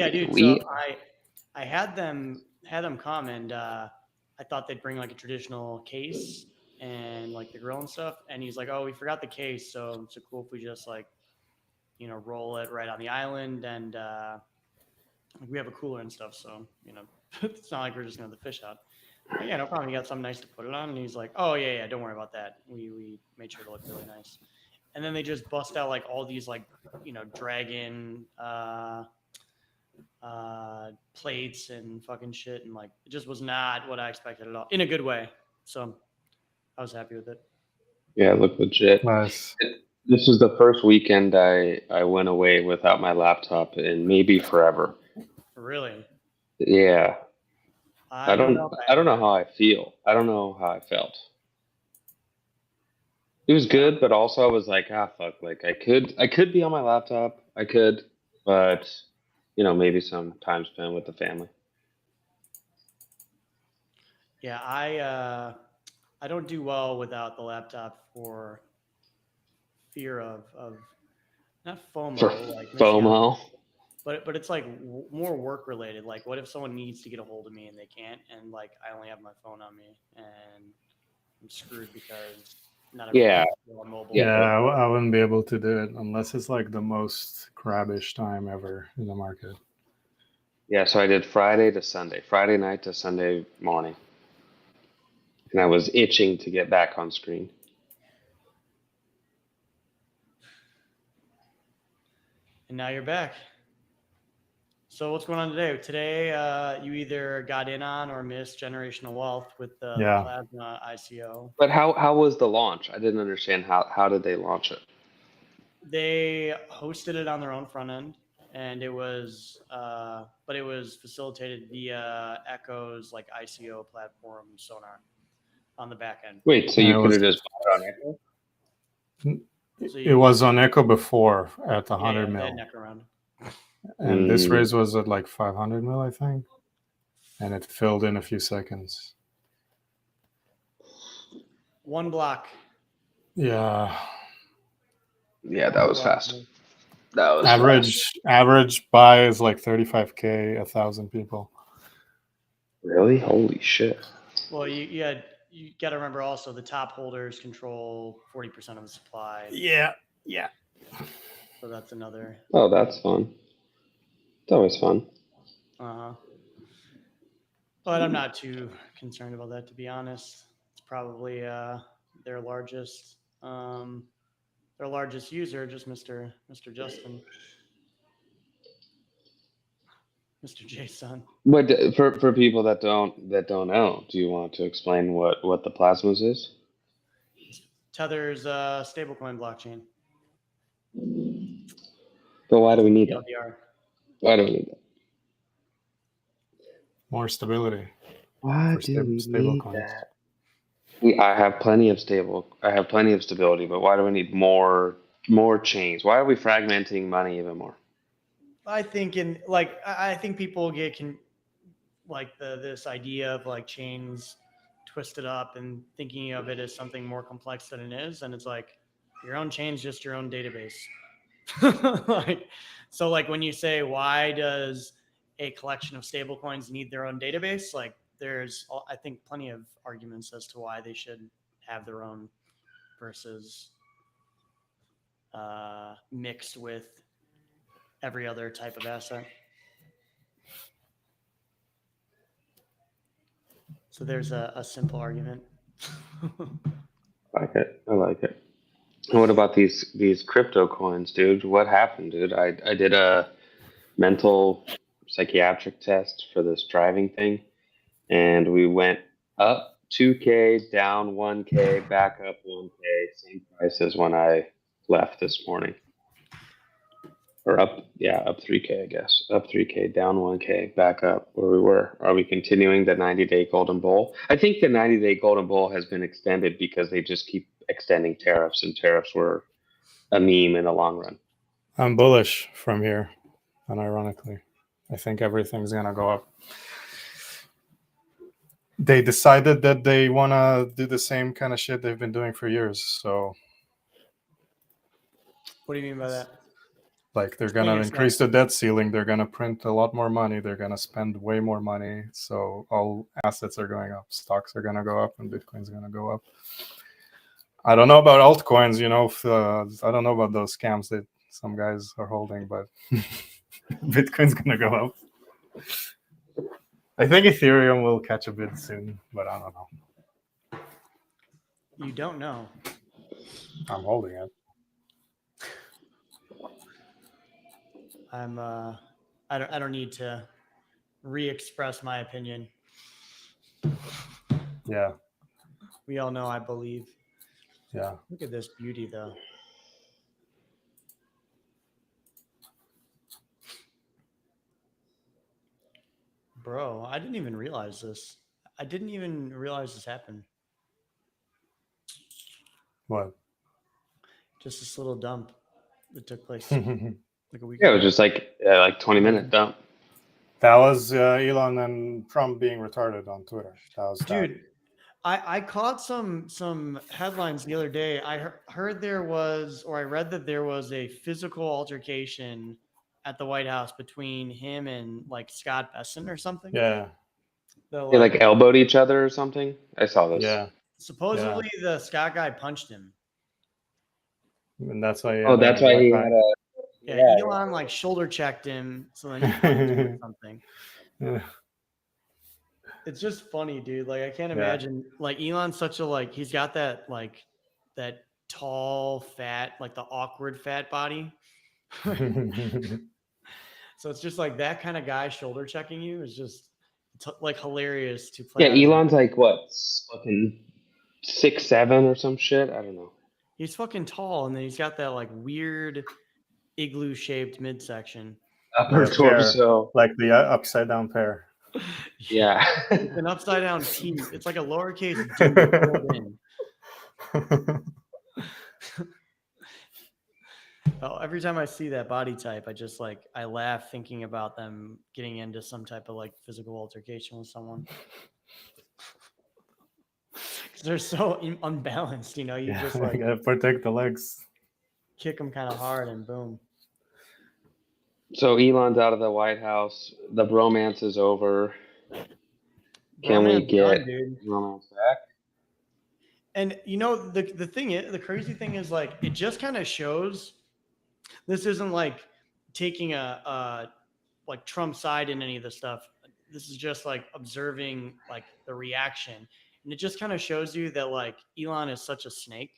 Yeah, dude. So I had them come, and I thought they'd bring like a traditional case and like the grill and stuff. And he's like, "Oh, we forgot the case, so cool if we just like roll it right on the island, and we have a cooler and stuff, so it's not like we're just gonna have the fish out." But yeah, no problem. You got something nice to put it on, and he's like, "Oh yeah, don't worry about that. We made sure to look really nice." And then they just bust out like all these like dragon plates and fucking shit, and like it just was not what I expected at all, in a good way. So I was happy with it. Yeah, it looked legit. Nice. This was the first weekend I went away without my laptop in maybe forever. Really, Yeah, I don't know if I I don't ever know had. how I feel. I don't know how I felt. It was Yeah, good, but also I was like, fuck, like I could be on my laptop. I could, but maybe some time spent with the family. yeah. I don't do well without the laptop for fear of not For FOMO, like missing out, FOMO. but it's like more work related. Like, what if someone needs to get a hold of me and they can't, and like I only have my phone on me, and I'm screwed because not Yeah, everyone's on yeah, mobile. Yeah, I wouldn't be able to do it unless it's like the most crabbish time ever in the market. yeah. So I did Friday to Sunday, Friday night to Sunday morning, and I was itching to get back on screen. And now you're back. So what's going on today? Today, you either got in on or missed generational wealth with the Yeah. plasma ICO. But how was the launch? I didn't understand how did they launch it? They hosted it on their own front end, and but it was facilitated via Echo's like ICO platform Sonar on the back end. Wait, so And you could have just bought it on Echo? So it was on Echo before at the yeah, 100 they had mil. neck around. And this raise was at like 500 mil, I think. And it filled in a few seconds. One block. Yeah. Yeah, that was fast. That was average buy is like 35K, 1,000 people. Really? Holy shit. Well, you got to remember also the top holders control 40% of the supply. Yeah. So that's another. Oh, that's fun. It's always fun. But I'm not too concerned about that, to be honest. It's probably their largest user, just Mr. Justin, Mr. Jason. But for people that don't know, do you want to explain what the Plasmas is? Tether's stablecoin blockchain. But why do we need that? TLDR. Why do we need that? More stability. Why for do we stable need coins. that? I have plenty of stability, but why do we need more chains? Why are we fragmenting money even more? I think I think people get this idea of like chains twisted up and thinking of it as something more complex than it is, and it's like your own chain's just your own database. So when you say why does a collection of stablecoins need their own database, like there's I think plenty of arguments as to why they should have their own versus mixed with every other type of asset. So there's a simple argument. I like it. What about these crypto coins, dude? What happened, dude? I did a mental psychiatric test for this driving thing, and we went up 2K, down 1K, back up 1K, same price as when I left this morning. Or up 3K, I guess. Up 3K, down 1K, back up where we were. Are we continuing the 90-day golden bull? I think the 90-day golden bull has been extended because they just keep extending tariffs, and tariffs were a meme in the long run. I'm bullish from here, unironically. I think everything's going to go up. They decided that they want to do the same kind of shit they've been doing for years, so... What do you mean by that? Like they're gonna Thanks, increase the debt ceiling. They're gonna print a lot more money. They're gonna spend way more money. So all assets are going up. Stocks are gonna go up, and Bitcoin's gonna go up. I don't know about altcoins. I don't know about those scams that some guys are holding, but Bitcoin's gonna go up. I think Ethereum will catch a bid soon, but I don't know. You don't know. I'm holding it. I don't need to re-express my opinion. Yeah, We all know I believe. yeah. Look at this beauty, though. Bro, I didn't even realize this. I didn't even realize this happened. What? Just this little dump that took place That like a week Yeah, it ago. was just like 20-minute dump. was Elon and Trump being retarded on Twitter. That was that. Dude, I caught some headlines the other day. I heard there was, or I read that there was a physical altercation at the White House between him and like Scott Bessent or something. Yeah, They like elbowed each other or something. I saw this. yeah. Supposedly the Scott guy punched him. And that's why. Oh, that's why he had a. Yeah, Elon like shoulder checked him, so then he punched him or something. Yeah. It's just funny, dude. Like I can't imagine. Like Elon's such a like he's got that like that tall, fat, like the awkward fat body. So it's just like that kind of guy shoulder checking you is just like hilarious to play. Yeah, Elon's like what, fucking 6'7" or some shit. I don't know. He's fucking tall, and then he's got that like weird igloo shaped midsection. Upper torso. Like the upside down pear. Yeah. It's an upside down T. It's like a lowercase D filled in. Oh, every time I see that body type, I just like I laugh thinking about them getting into some type of like physical altercation with someone. Because they're so unbalanced, you know. You just like gotta protect the legs. kick them kind of hard and boom. So Elon's out of the White House. The bromance is over. Can we Roman's get done, dude. romance back? And you know the thing is, the crazy thing is like it just kind of shows. This isn't like taking a like Trump side in any of this stuff. This is just like observing like the reaction, and it just kind of shows you that like Elon is such a snake,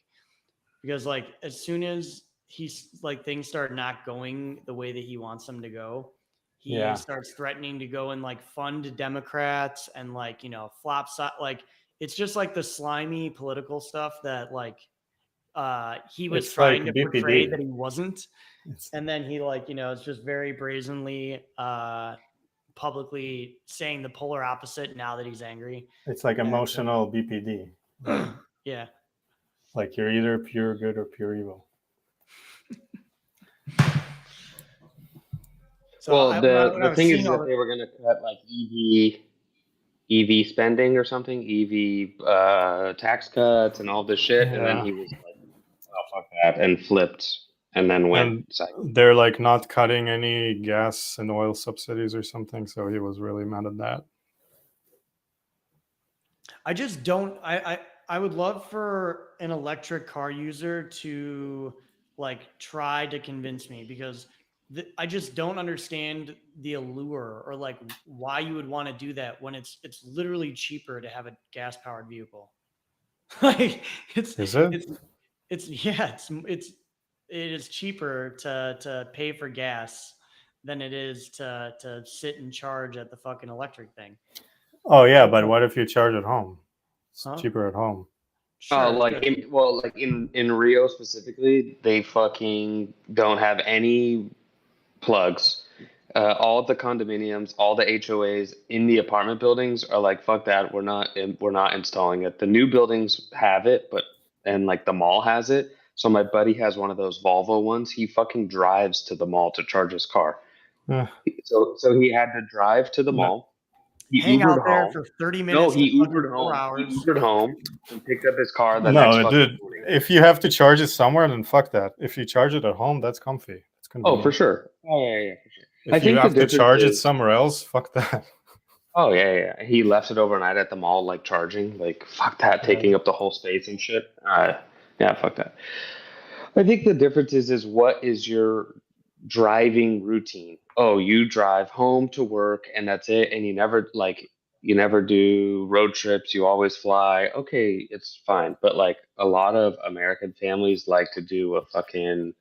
because like as soon as he's like things start not going the way that he wants them to go, he starts threatening to go and like fund Democrats and like, you know, flop side. Like it's just like the slimy political stuff that like he was trying to portray that he wasn't. And then he like, you know, it's just very brazenly publicly saying the polar opposite now that he's angry. It's like emotional BPD. Yeah. Like you're either pure good or pure evil. So well, the thing is that they were going to cut like EV spending or something, EV tax cuts and all this shit, and then he was like, "Oh fuck that," and flipped, and then went. And they're like not cutting any gas and oil subsidies or something, so he was really mad at that. I just don't. I would love for an electric car user to like try to convince me, because I just don't understand the allure or like why you would want to do that when it's literally cheaper to have a gas powered vehicle. Like it is cheaper to pay for gas than it is to sit and charge at the fucking electric thing. Oh yeah, but what if you charge at home? It's cheaper at home. Sure, in Rio specifically, they fucking don't have any plugs. All the condominiums, all the HOAs in the apartment buildings are like, fuck that, we're not installing it. The new buildings have it, and like the mall has it. So my buddy has one of those Volvo ones. He fucking drives to the mall to charge his car. So he had to drive to the mall. He hang Ubered out there home. for 30 minutes. No, he Ubered home. 4 hours. He Ubered home and picked up his car. No, dude. If you have to charge it somewhere, then fuck that. If you charge it at home, that's comfy. It's Oh, for convenient. sure. Oh, yeah, for sure. If I you think the have to difference charge it is, somewhere else, fuck that. oh yeah. He left it overnight at the mall, like charging. Like fuck that, Yeah. taking up the whole space and shit. Yeah, fuck that. I think the difference is what is your driving routine? Oh, you drive home to work and that's it, and you never do road trips. You always fly. Okay, it's fine. But like a lot of American families like to do a fucking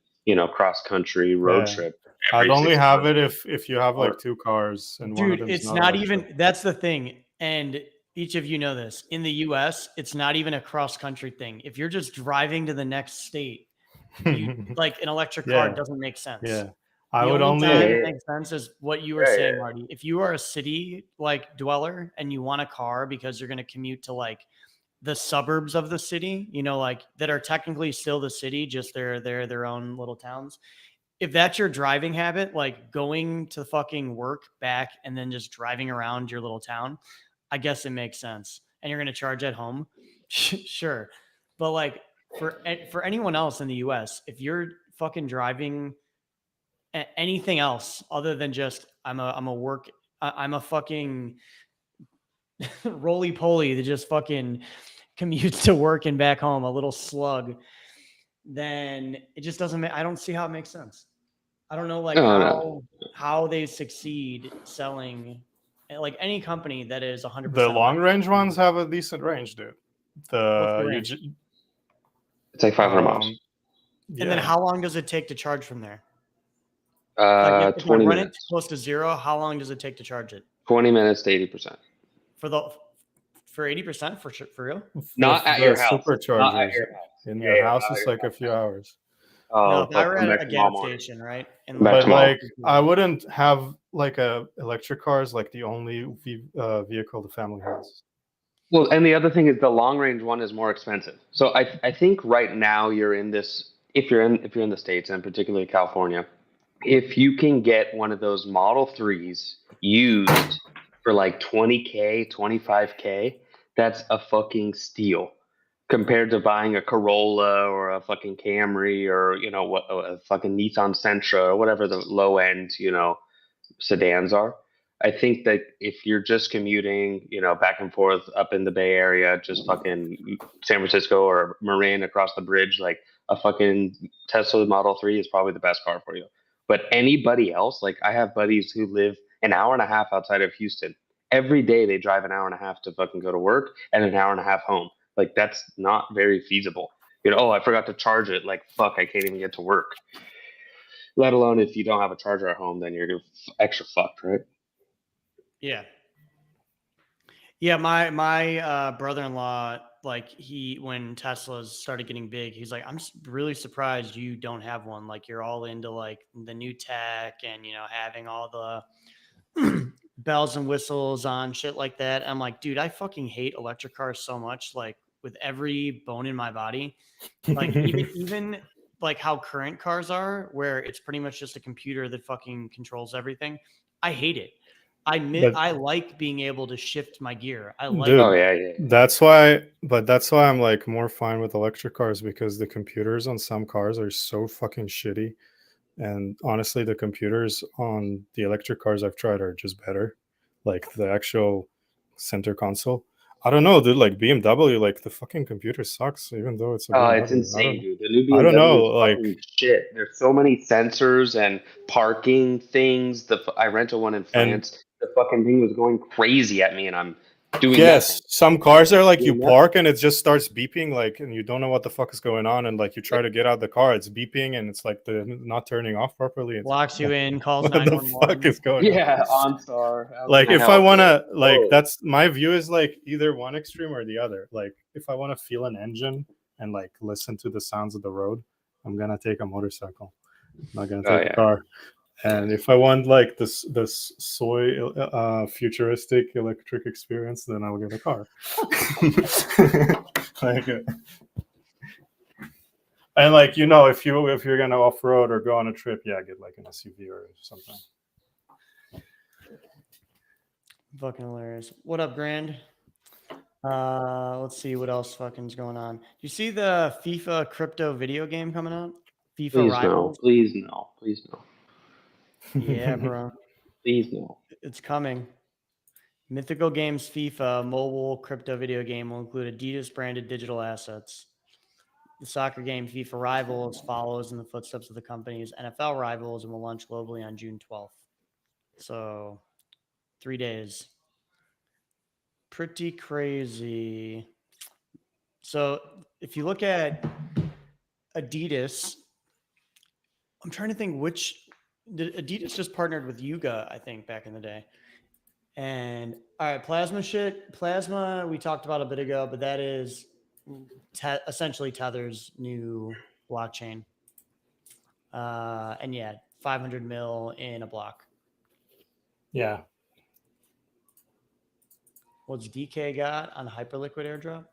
cross country road Yeah. trip I'd every only 6 have months. it if you have like Or 2 cars and one of Dude, them's it's not not electric. even, that's the thing. And each of you know this. In the US, it's not even a cross country thing. If you're just driving to the next state, you like an electric car Yeah. doesn't make sense. Yeah. I The would only time only it makes sense is what you were Yeah, saying, yeah. Marty. If you are a city like dweller and you want a car because you're going to commute to like the suburbs of the city, like that are technically still the city, just they're their own little towns. If that's your driving habit, like going to fucking work back and then just driving around your little town, I guess it makes sense. And you're going to charge at home, sure. But like for anyone else in the US, if you're fucking driving anything else other than just I'm a fucking roly poly that just fucking commutes to work and back home, a little slug, then it just doesn't make, I don't see how it makes sense. I don't know like No, no. how they succeed selling like any company that is 100% the long electric. range ones have a decent range, dude. What's the The range? It's like 500 miles. And then yeah. how long does it take to charge from there? Like if I 20 run it minutes. close to zero, how long does it take to charge it? 20 minutes to 80%. For 80% for real? Not With at the your house. superchargers Not at your house. in Yeah, your yeah, house not at is your like a house. few hours. No, Oh, if I fuck. were Come at back a tomorrow gas morning. station, right? And Back But tomorrow. like I wouldn't have like a electric car is like the only vehicle the family has. Well, and the other thing is the long range one is more expensive. So I think right now you're in this, if you're in the States and particularly California, if you can get one of those Model 3s used for like 20K, 25K, that's a fucking steal compared to buying a Corolla or a fucking Camry or what, a fucking Nissan Sentra or whatever the low end, sedans are. I think that if you're just commuting, back and forth up in the Bay Area, just fucking San Francisco or Marin across the bridge, like a fucking Tesla Model 3 is probably the best car for you. But anybody else, like I have buddies who live an hour and a half outside of Houston. Every day they drive an hour and a half to fucking go to work and an hour and a half home. Like that's not very feasible. Oh, I forgot to charge it. Like fuck, I can't even get to work. Let alone if you don't have a charger at home, then you're extra fucked, right? Yeah. Yeah, my brother-in-law, like when Teslas started getting big, he's like, I'm really surprised you don't have one. Like you're all into like the new tech and having all the bells and whistles on shit like that. I'm like, dude, I fucking hate electric cars so much, like with every bone in my body. Like even like how current cars are, where it's pretty much just a computer that fucking controls everything. I hate it. But I like being able to shift my gear. I like Oh dude, yeah. that's why I'm like more fine with electric cars because the computers on some cars are so fucking shitty. And honestly, the computers on the electric cars I've tried are just better. Like the actual center console. I don't know, dude. Like BMW, like the fucking computer sucks, even though it's a Oh, it's BMW. insane, dude. The new I don't know. BMW is Like, fucking shit. There's so many sensors and parking things. I rented one in and France. The fucking thing was going crazy at me, and I'm doing nothing. yes, some cars are like you Doing nothing. park and it just starts beeping, like, and you don't know what the fuck is going on, and like you try to get out the car, it's beeping, and it's like the not turning off properly. It's locks you in, calls what the 911. fuck is going on? Yeah, OnStar. How Like can if I help want you? to, like Whoa. that's my view is like either one extreme or the other. Like if I want to feel an engine and like listen to the sounds of the road, I'm gonna take a motorcycle. I'm not gonna take a car. And if I want like this soy futuristic electric experience, then I'll get a car. Like, and like if you're gonna off road or go on a trip, yeah, get like an SUV or something. Fucking hilarious. What up, Grand? Let's see what else fucking's going on. You see the FIFA crypto video game coming out? FIFA Please Rivals. no. Please no. Please no. Yeah, bro. Please no. It's coming. Mythical Games FIFA mobile crypto video game will include Adidas branded digital assets. The soccer game FIFA Rivals follows in the footsteps of the company's NFL Rivals and will launch globally on June 12th. So 3 days. Pretty crazy. So if you look at Adidas, I'm trying to think Adidas just partnered with Yuga, I think, back in the day. And all right, Plasma, we talked about a bit ago, but that is essentially Tether's new blockchain. And yeah, 500 mil in a block. Yeah. What's DK got on Hyperliquid airdrop?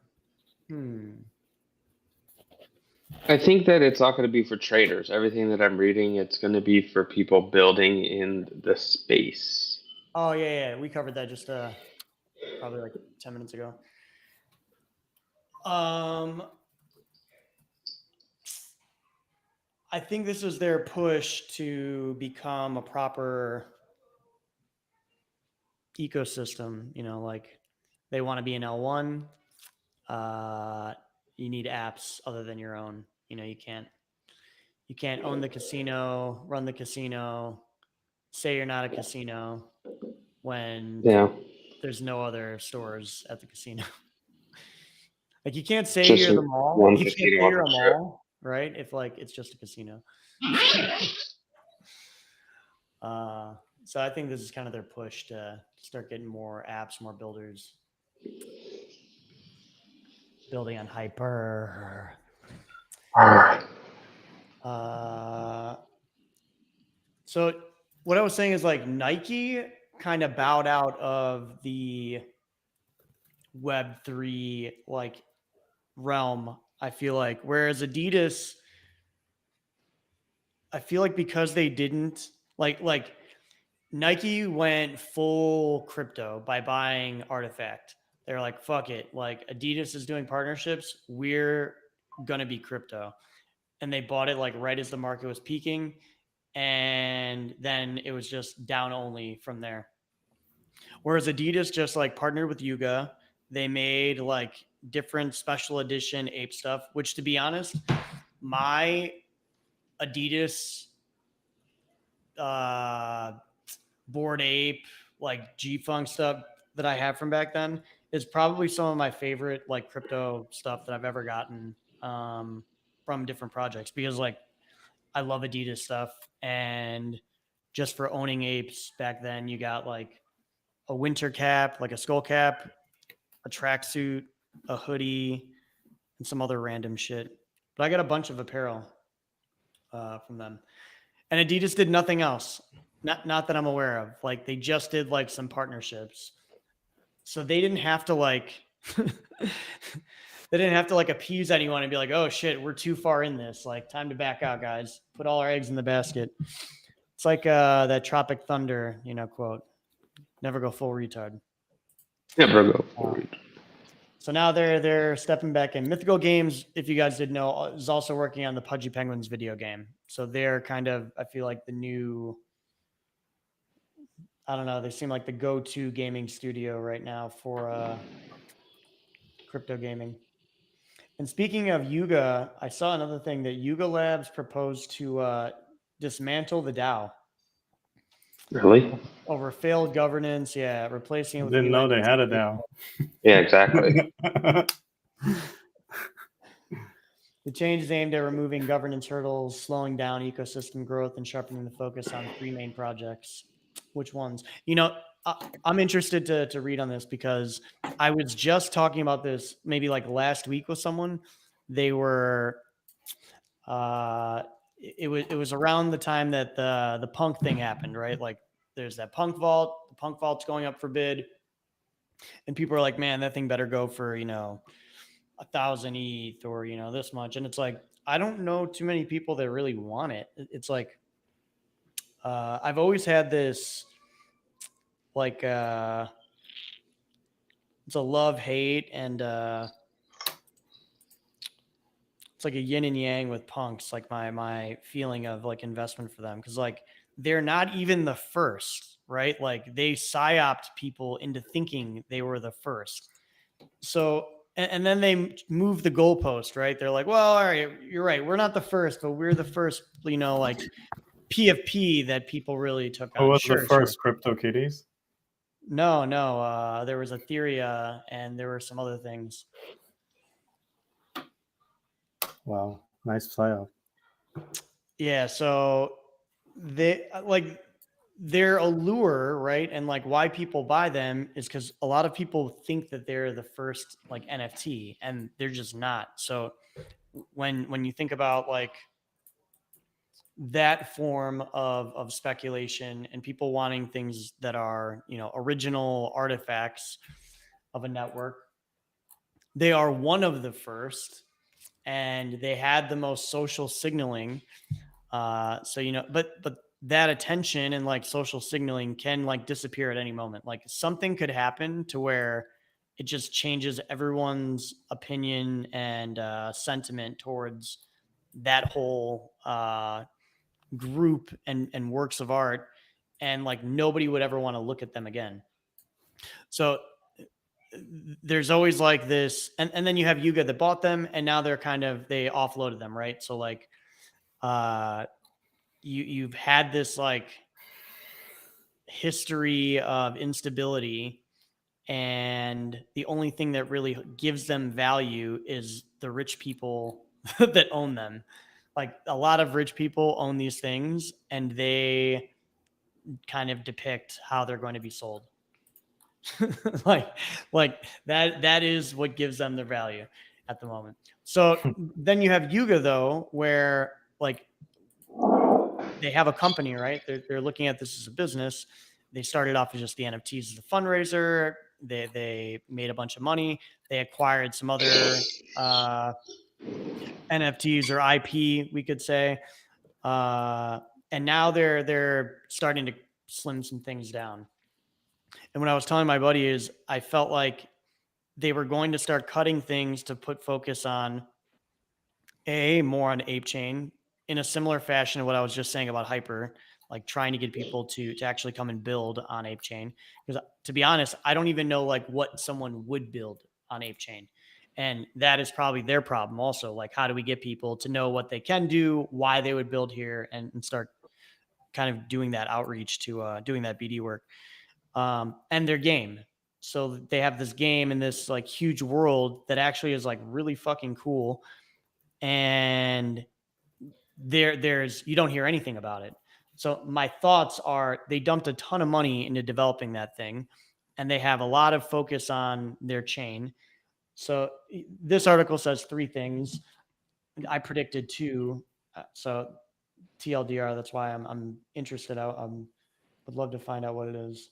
I think that it's not going to be for traders. Everything that I'm reading, it's going to be for people building in the space. Oh yeah. We covered that just probably like 10 minutes ago. I think this was their push to become a proper ecosystem. You know, like they want to be an L1. You need apps other than your own. You know, you can't own the casino, run the casino, say you're not a casino when there's no other stores at the casino. Like you can't say you're the mall. You can't say you're a mall, right? If like it's just a casino. So I think this is kind of their push to start getting more apps, more builders building on Hyper. So what I was saying is like Nike kind of bowed out of the Web3 like realm, I feel like, whereas Adidas, I feel like because they didn't like Nike went full crypto by buying Artifact. They're like, fuck it. Like Adidas is doing partnerships. We're going to be crypto. And they bought it like right as the market was peaking. And then it was just down only from there. Whereas Adidas just like partnered with Yuga. They made like different special edition ape stuff, which to be honest, my Adidas Bored Ape, like G-Funk stuff that I have from back then is probably some of my favorite like crypto stuff that I've ever gotten from different projects, because like I love Adidas stuff. And just for owning apes back then, you got like a winter cap, like a skull cap, a tracksuit, a hoodie, and some other random shit. But I got a bunch of apparel from them. And Adidas did nothing else. Not that I'm aware of. Like they just did like some partnerships. So they didn't have to like they didn't have to like appease anyone and be like, oh shit, we're too far in this. Like time to back out, guys. Put all our eggs in the basket. It's like that Tropic Thunder, you know, quote. Never go full retard. Never go full retard. So now they're stepping back in. Mythical Games, if you guys didn't know, is also working on the Pudgy Penguins video game. So they're kind of, I feel like the new, I don't know, they seem like the go-to gaming studio right now for crypto gaming. And speaking of Yuga, I saw another thing that Yuga Labs proposed to dismantle the DAO. Really? Over failed governance, yeah, replacing it with. Didn't know they had it now. Yeah, exactly. The change is aimed at removing governance hurdles, slowing down ecosystem growth, and sharpening the focus on 3 main projects. Which ones? You know, I'm interested to read on this because I was just talking about this maybe like last week with someone. They were, it was around the time that the Punk thing happened, right? Like there's that Punk vault. The Punk vault's going up for bid, and people are like, man, that thing better go for, you know, 1,000 ETH or, you know, this much. And it's like, I don't know too many people that really want it. It's like, I've always had this, like, it's a love hate and a yin and yang with punks, like my feeling of like investment for them, because like they're not even the first, right? Like they psyoped people into thinking they were the first. So and then they move the goalpost, right? They're like, well, all right, you're right, we're not the first, but we're the first, like PFP that people really took Who on. was the Sure. first CryptoKitties? No. There was Etheria and there were some other things. Wow, nice psyop. Yeah, so they like their allure, right? And like why people buy them is because a lot of people think that they're the first like NFT, and they're just not. So when you think about like that form of speculation and people wanting things that are, original artifacts of a network, they are one of the first, and they had the most social signaling. So but that attention and like social signaling can like disappear at any moment. Like something could happen to where it just changes everyone's opinion and sentiment towards that whole group and works of art, and like nobody would ever want to look at them again. So there's always like this, and then you have Yuga that bought them, and now they offloaded them, right? So like you've had this like history of instability, and the only thing that really gives them value is the rich people that own them. Like a lot of rich people own these things, and they kind of depict how they're going to be sold. like that is what gives them their value at the moment. So then you have Yuga though, where like they have a company, right? They're looking at this as a business. They started off as just the NFTs as a fundraiser. They made a bunch of money. They acquired some other NFTs or IP, we could say, and now they're starting to slim some things down. And what I was telling my buddy is I felt like they were going to start cutting things to put focus on more on Ape Chain, in a similar fashion to what I was just saying about Hyper, like trying to get people to actually come and build on Ape Chain. Because to be honest, I don't even know like what someone would build on Ape Chain. And that is probably their problem also. Like, how do we get people to know what they can do, why they would build here, and start kind of doing that outreach to doing that BD work, and their game. So they have this game in this like huge world that actually is like really fucking cool. And there's you don't hear anything about it. So my thoughts are they dumped a ton of money into developing that thing, and they have a lot of focus on their chain. So this article says 3 things. I predicted 2. So TLDR, that's why I'm interested. I would love to find out what it is.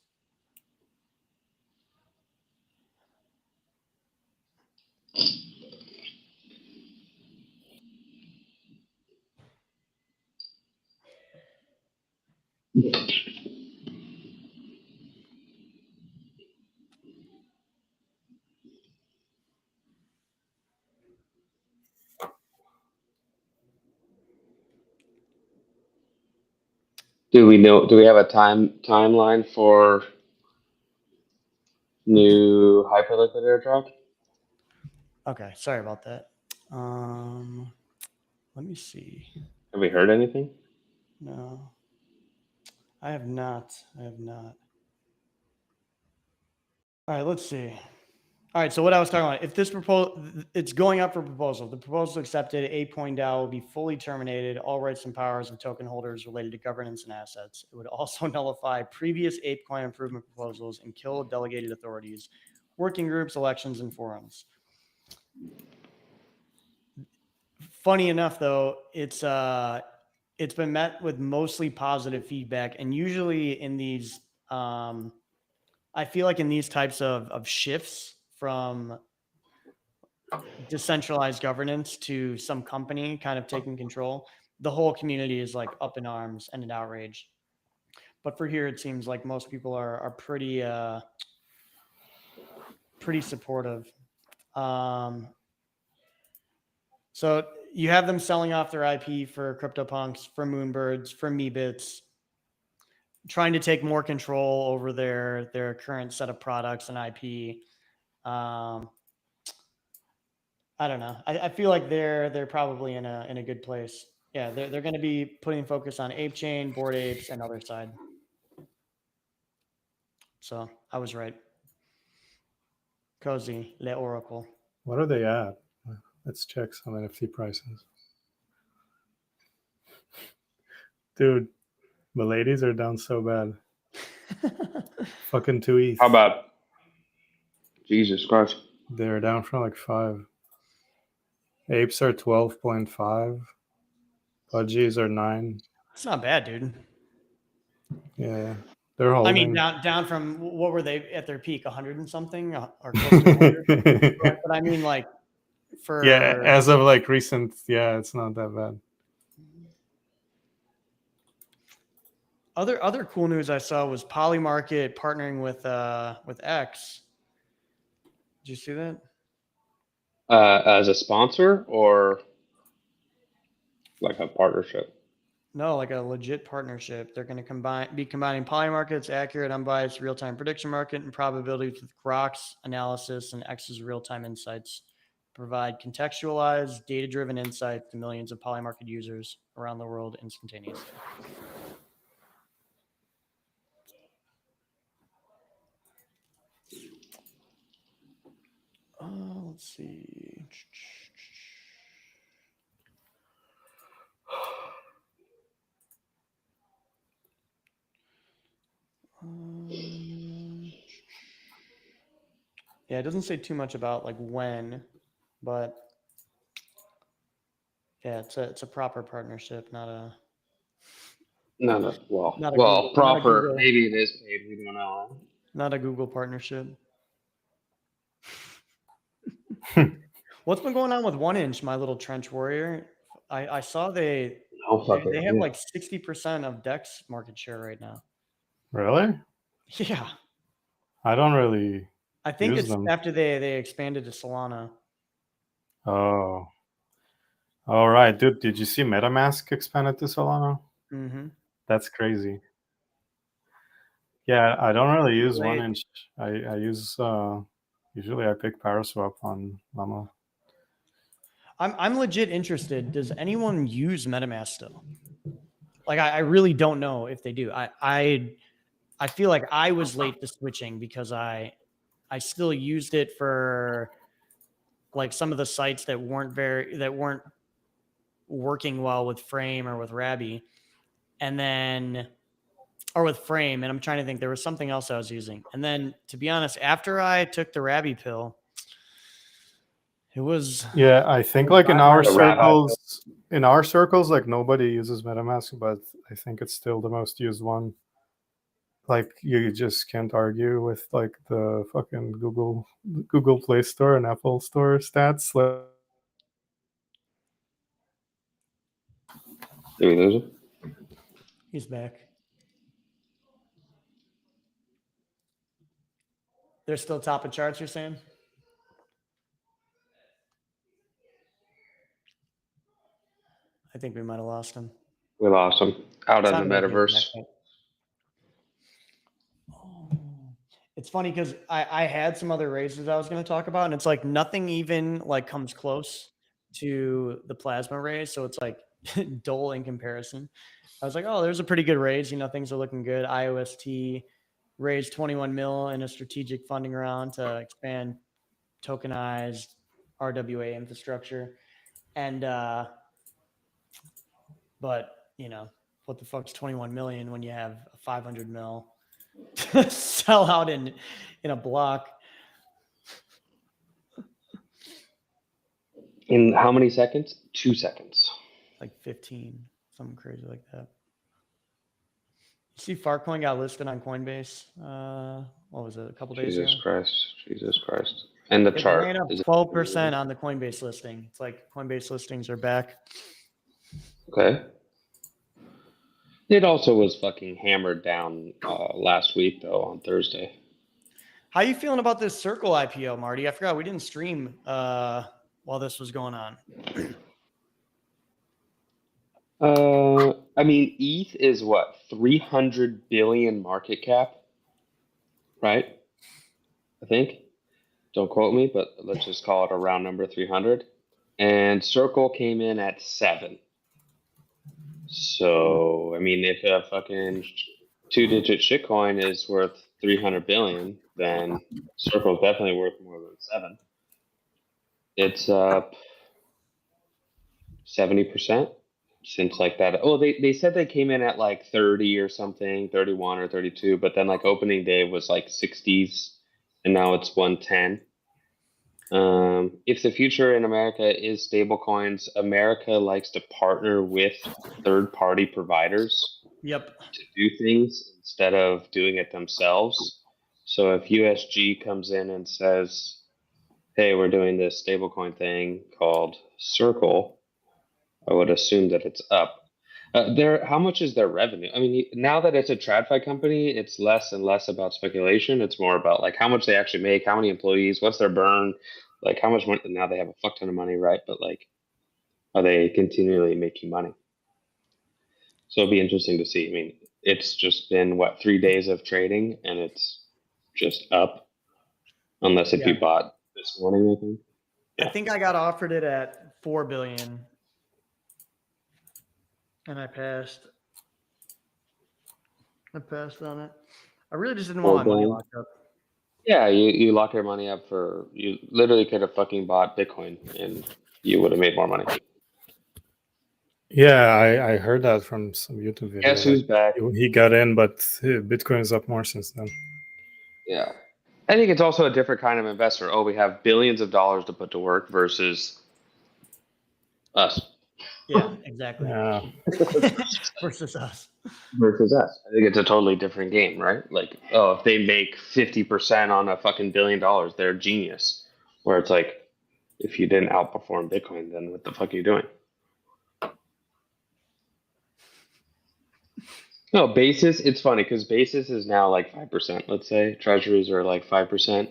Do we have a timeline for new Hyperliquid airdrop? Okay, sorry about that. Let me see. Have we heard anything? No, I have not. All right, let's see. All right, so what I was talking about, if this proposal, it's going up for proposal. The proposal is accepted. ApeCoin DAO will be fully terminated. All rights and powers of token holders related to governance and assets. It would also nullify previous ApeCoin improvement proposals and kill delegated authorities, working groups, elections, and forums. Funny enough, though, it's been met with mostly positive feedback, and usually in these, I feel like in these types of shifts from decentralized governance to some company kind of taking control, the whole community is like up in arms and in outrage. But for here, it seems like most people are pretty supportive. So you have them selling off their IP for CryptoPunks, for Moonbirds, for Meebits, trying to take more control over their current set of products and IP. I don't know. I feel like they're probably in a good place. Yeah, they're going to be putting focus on Ape Chain, Bored Apes, and other side. So I was right. Cozy, Le Oracle. What are they at? Let's check some NFT prices. Dude, the ladies are down so bad. Fucking 2 ETH. How about Jesus Christ? They're down from like 5. Apes are 12.5. Pudgies are 9. It's not bad, dude. Yeah, they're holding. I mean, down from what were they at their peak, 100 and something, or close to 100? But I mean, like for as of like recent, it's not that bad. Other cool news I saw was Polymarket partnering with X. Did you see that? As a sponsor or like a partnership? No, like a legit partnership. They're going to be combining Polymarket's accurate, unbiased, real-time prediction market and probabilities with Grok's analysis and X's real-time insights to provide contextualized, data-driven insights to millions of Polymarket users around the world instantaneously. Let's see. Yeah, it doesn't say too much about like when, but yeah, it's a proper partnership, not a proper. Google. Maybe it is paid. We don't know. Not a Google partnership. What's been going on with 1inch, my little trench warrior? I saw they have like 60% of DEX market share right now. Really? Yeah. I don't really. I think use it's them. after they expanded to Solana. Oh. All right, dude. Did you see MetaMask expanded to Solana? Mm-hmm. That's crazy. Yeah, I don't really use Wait. 1inch. I use usually I pick Paraswap on Llama. I'm legit interested. Does anyone use MetaMask still? Like I really don't know if they do. I feel like I was late to switching because I still used it for like some of the sites that weren't working well with Frame or with Rabby, or with Frame. And I'm trying to think, there was something else I was using. And then to be honest, after I took the Rabby pill, it was. Yeah, I think like in our circles, like nobody uses MetaMask, but I think it's still the most used one. Like you just can't argue with like the fucking Google Play Store and Apple Store stats. Did we lose him? He's back. They're still top of charts, you're saying? I think we might have lost him. We lost him out of the metaverse. It's funny because I had some other raises I was going to talk about, and it's like nothing even like comes close to the plasma raise. So it's like dull in comparison. I was like, oh, there's a pretty good raise. You know, things are looking good. IOST raised 21 mil in a strategic funding round to expand tokenized RWA infrastructure. And, but you know, what the fuck's 21 million when you have 500 mil to sell out in a block? In how many seconds? 2 seconds. Like 15, something crazy like that. You see Farcoin got listed on Coinbase. What was it, a couple days ago? Jesus Christ. And the chart ran up 12% on the Coinbase listing. It's like Coinbase listings are back. Okay. It also was fucking hammered down last week, though, on Thursday. How you feeling about this Circle IPO, Marty? I forgot we didn't stream while this was going on. I mean, ETH is what, 300 billion market cap, right? I think. Don't quote me, but let's just call it a round number, 300. And Circle came in at 7. So, I mean, if a fucking 2-digit shitcoin is worth 300 billion, then Circle is definitely worth more than 7. It's up 70% since like that. Oh, they said they came in at like 30 or something, 31 or 32, but then like opening day was like 60s and now it's 110. If the future in America is stablecoins, America likes to partner with third-party providers Yep. to do things instead of doing it themselves. So if USG comes in and says, "Hey, we're doing this stablecoin thing called Circle," I would assume that it's up. How much is their revenue? I mean, now that it's a TradFi company, it's less and less about speculation. It's more about like how much they actually make, how many employees, what's their burn, like how much money. Now they have a fuck ton of money, right? But like, are they continually making money? So it'll be interesting to see. I mean, it's just been what, 3 days of trading, and it's just up, unless if you Yeah. bought this morning, I think. I think I got offered it at 4 billion, and I passed. I passed on it. I really just didn't want my 4 money billion? locked up. Yeah, you lock your money up for, you literally could have fucking bought Bitcoin and you would have made more money. Yeah, I heard that from some YouTube video. Guess who's back? He got in, but Bitcoin is up more since then. Yeah. I think it's also a different kind of investor. Oh, we have billions of dollars to put to work versus us. Yeah, exactly. Yeah. Versus us. Versus us. I think it's a totally different game, right? Like, oh, if they make 50% on a fucking $1 billion, they're a genius. Where it's like, if you didn't outperform Bitcoin, then what the fuck are you doing? No, basis, it's funny because basis is now like 5%, let's say. Treasuries are like 5%.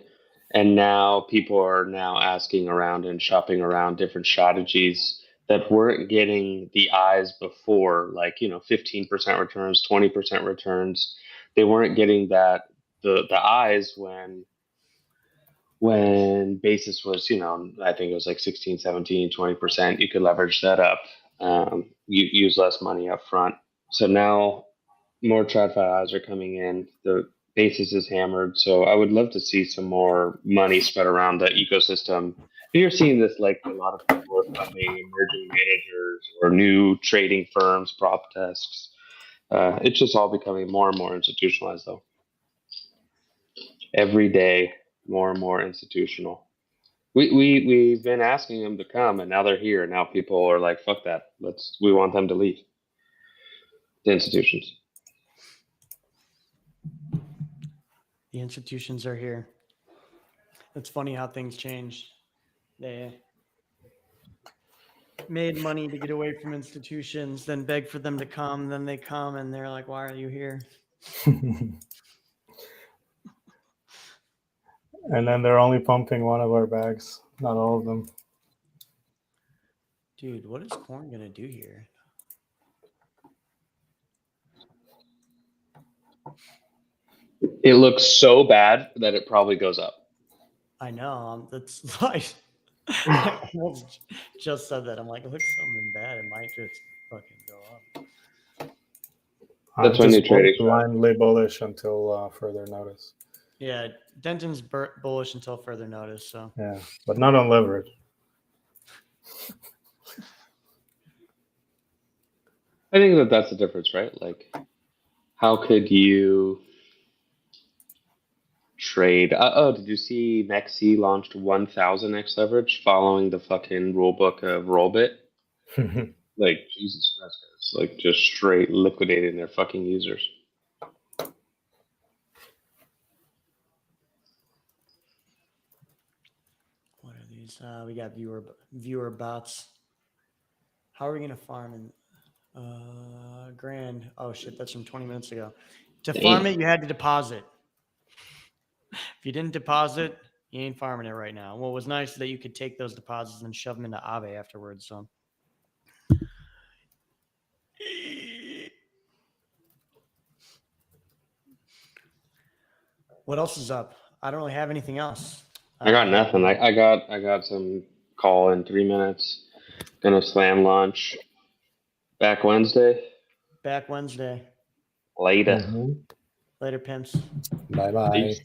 And now people are now asking around and shopping around different strategies that weren't getting the eyes before, like, 15% returns, 20% returns. They weren't getting the eyes when basis was, I think it was like 16, 17, 20%. You could leverage that up. You use less money up front. So now more TradFi eyes are coming in. The basis is hammered, so I would love to see some more money spread around the ecosystem. You're seeing this like a lot of people are funding emerging managers or new trading firms, prop desks. It's just all becoming more and more institutionalized, though. Every day, more and more institutional. We've been asking them to come, and now they're here. Now people are like, "Fuck that! We want them to leave." The institutions. The institutions are here. It's funny how things change. They made money to get away from institutions, then beg for them to come, then they come and they're like, "Why are you here?" And then they're only pumping one of our bags, not all of them. Dude, what is corn gonna do here? It looks so bad that it probably goes up. I know. That's like I almost just said that. I'm like, it looks something bad. It might just fucking go up. That's my new trading strat. Blindly bullish until further notice. Yeah, Denton's bullish until further notice. So Yeah, but not on leverage. I think that's the difference, right? Like, how could you trade? Did you see Mexi launched 1000x leverage following the fucking rulebook of Rollbit? Like, Jesus Christ, guys. Like, just straight liquidating their fucking users. what are these? We got viewer bots. How are we gonna farm in Grand? Oh shit, that's from 20 minutes ago. To farm it, you had to deposit. If you didn't deposit, you ain't farming it right now. What was nice is that you could take those deposits and shove them into Aave afterwards. So What else is up? I don't really have anything else. I got nothing. I got some call in 3 minutes. Gonna slam lunch. Back Wednesday. Back Wednesday. Later. Mhm. Later, pimps. Bye bye. Peace.